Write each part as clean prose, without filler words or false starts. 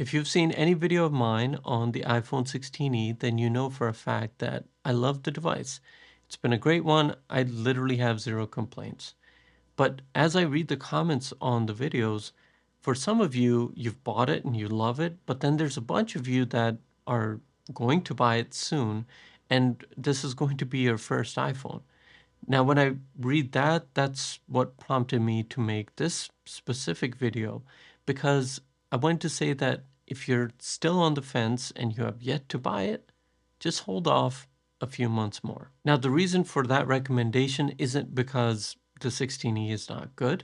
If you've seen any video of mine on the iPhone 16e, then you know for a fact that I love the device. It's been a great one. I literally have zero complaints. But as I read the comments on the videos, for some of you, you've bought it and you love it, but then there's a bunch of you that are going to buy it soon, and this is going to be your first iPhone. Now, when I read that, that's what prompted me to make this specific video because I want to say that if you're still on the fence and you have yet to buy it, just hold off a few months more. Now, the reason for that recommendation isn't because the 16e is not good,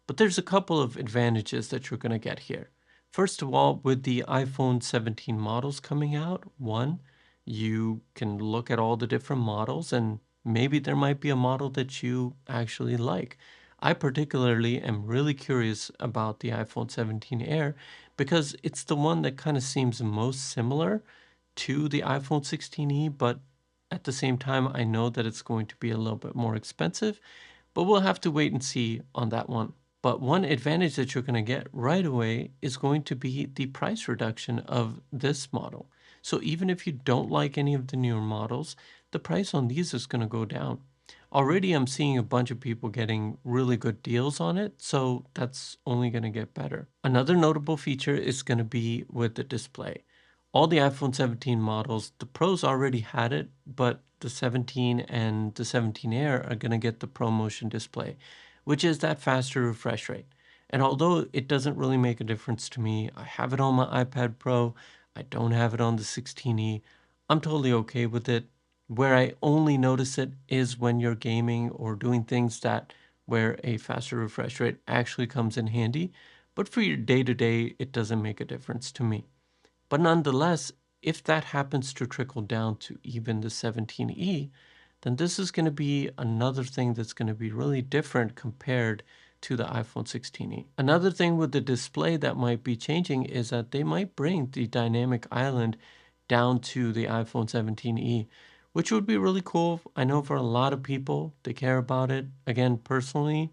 but there's a couple of advantages that you're going to get here. First of all, with the iPhone 17 models coming out, one, you can look at all the different models and maybe there might be a model that you actually like. I particularly am really curious about the iPhone 17 Air because it's the one that kind of seems most similar to the iPhone 16e, but at the same time, I know that it's going to be a little bit more expensive, but we'll have to wait and see on that one. But one advantage that you're going to get right away is going to be the price reduction of this model. So even if you don't like any of the newer models, the price on these is going to go down. Already I'm seeing a bunch of people getting really good deals on it, so that's only going to get better. Another notable feature is going to be with the display. All the iPhone 17 models, the Pros already had it, but the 17 and the 17 Air are going to get the ProMotion display, which is that faster refresh rate. And although it doesn't really make a difference to me, I have it on my iPad Pro, I don't have it on the 16e, I'm totally okay with it. Where I only notice it is when you're gaming or doing things that where a faster refresh rate actually comes in handy. But for your day to day, it doesn't make a difference to me. But nonetheless, if that happens to trickle down to even the 17e, then this is going to be another thing that's going to be really different compared to the iPhone 16e. Another thing with the display that might be changing is that they might bring the dynamic island down to the iPhone 17e, which would be really cool. I know for a lot of people, they care about it. Again, personally,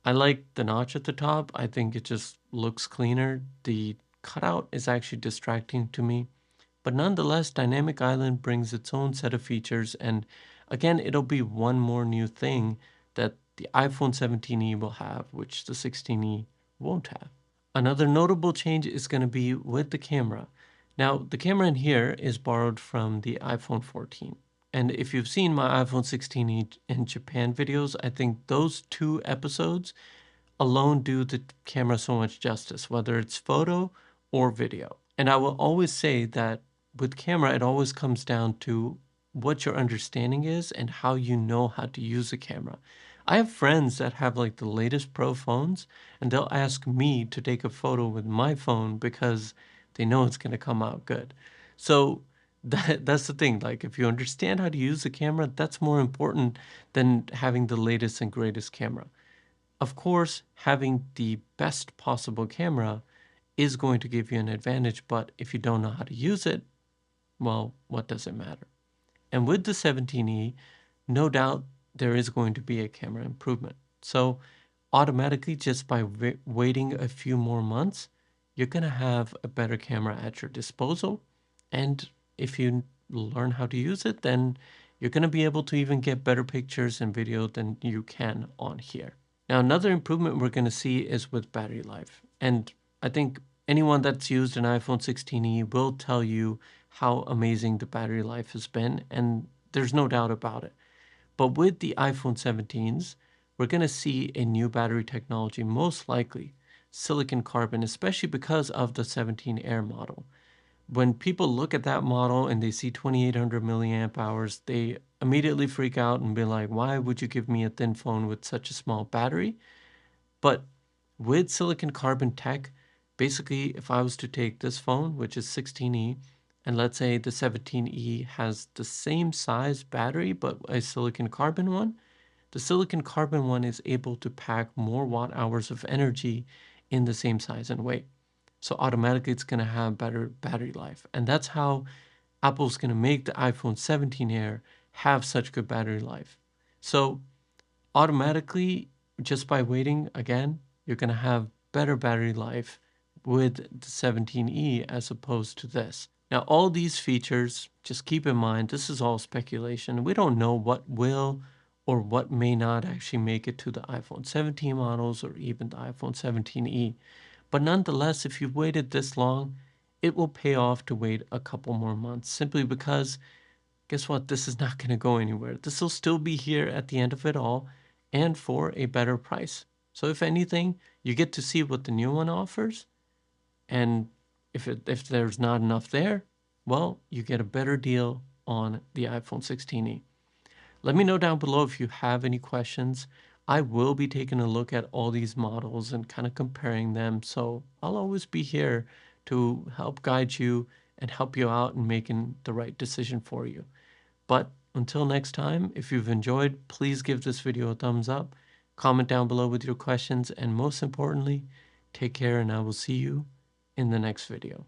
I like the notch at the top. I think it just looks cleaner. The cutout is actually distracting to me. But nonetheless, Dynamic Island brings its own set of features, and again, it'll be one more new thing that the iPhone 17e will have, which the 16e won't have. Another notable change is going to be with the camera. Now, the camera in here is borrowed from the iPhone 14. And if you've seen my iPhone 16e in Japan videos, I think those two episodes alone do the camera so much justice, whether it's photo or video. And I will always say that with camera, it always comes down to what your understanding is and how you know how to use a camera. I have friends that have like the latest pro phones and they'll ask me to take a photo with my phone because they know it's going to come out good. So that's the thing. Like if you understand how to use the camera, that's more important than having the latest and greatest camera. Of course, having the best possible camera is going to give you an advantage, but if you don't know how to use it, well, what does it matter? And with the 17e, no doubt there is going to be a camera improvement. So automatically, just by waiting a few more months, you're going to have a better camera at your disposal. And if you learn how to use it, then you're going to be able to even get better pictures and video than you can on here. Now, another improvement we're going to see is with battery life. And I think anyone that's used an iPhone 16e will tell you how amazing the battery life has been, and there's no doubt about it. But with the iPhone 17s, we're going to see a new battery technology, most likely silicon carbon, especially because of the 17 Air model. When people look at that model and they see 2800 milliamp hours, they immediately freak out and be like, why would you give me a thin phone with such a small battery? But with silicon carbon tech, basically, if I was to take this phone, which is 16e, and let's say the 17e has the same size battery, but a silicon carbon one, the silicon carbon one is able to pack more watt hours of energy in the same size and weight. So automatically it's going to have better battery life. And that's how Apple's going to make the iPhone 17 Air have such good battery life. So automatically, just by waiting again, you're going to have better battery life with the 17E as opposed to this. Now, all these features, just keep in mind, this is all speculation. We don't know what will or what may not actually make it to the iPhone 17 models or even the iPhone 17E. But nonetheless, if you've waited this long, it will pay off to wait a couple more months simply because guess what? This is not going to go anywhere. This will still be here at the end of it all and for a better price. So if anything, you get to see what the new one offers, and if there's not enough there, well, you get a better deal on the iPhone 16e. Let me know down below if you have any questions. I will be taking a look at all these models and kind of comparing them. So I'll always be here to help guide you and help you out in making the right decision for you. But until next time, if you've enjoyed, please give this video a thumbs up, comment down below with your questions, and most importantly, take care and I will see you in the next video.